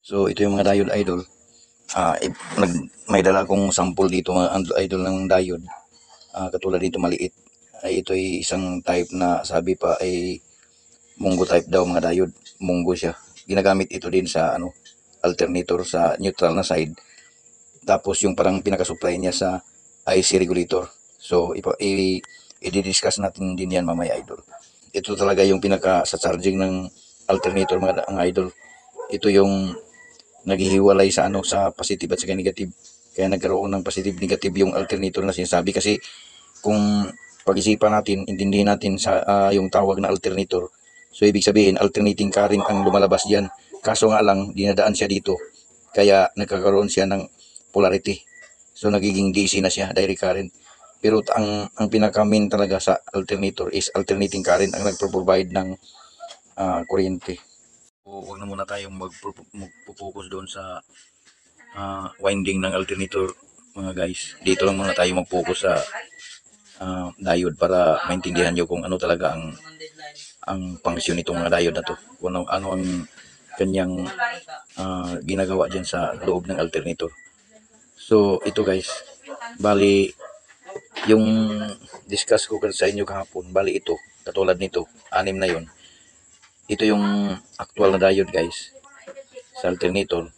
So ito yung mga diode idol. May dala akong sample dito mga idol ng diode. Katulad dito maliit. Ito ay isang type na sabi pa ay Mungo type daw mga diode. Mungo siya. Ginagamit ito din sa alternator sa neutral na side. Tapos yung parang pinaka-supply niya sa IC regulator. So i-discuss natin din yan mamaya idol. Ito talaga yung pinaka sa charging ng alternator mga idol. Ito yung naghihiwalay sa sa positive at saka negative. Kaya nagkaroon ng positive negative yung alternator na sinasabi kasi kung pag-isipan natin, intindihin natin sa yung tawag na alternator. So ibig sabihin alternating current ang lumalabas diyan. Kaso nga lang dinadaan siya dito. Kaya nagkakaroon siya ng polarity. So nagiging DC na siya, direct current. Pero ang pinaka-main talaga sa alternator is alternating current ang nagpo-provide ng kuryente. Huwag na muna tayong magpo-focus doon sa winding ng alternator mga guys. Dito lang muna tayo mag-focus sa diode para maintindihan nyo kung ano talaga ang function nitong mga diode na to. Kung ano ang kanyang ginagawa dyan sa loob ng alternator. So ito guys, bali yung discuss ko sa inyo kahapon, bali ito, katulad nito, 6 na yon. Ito yung actual na diode guys sa alternator.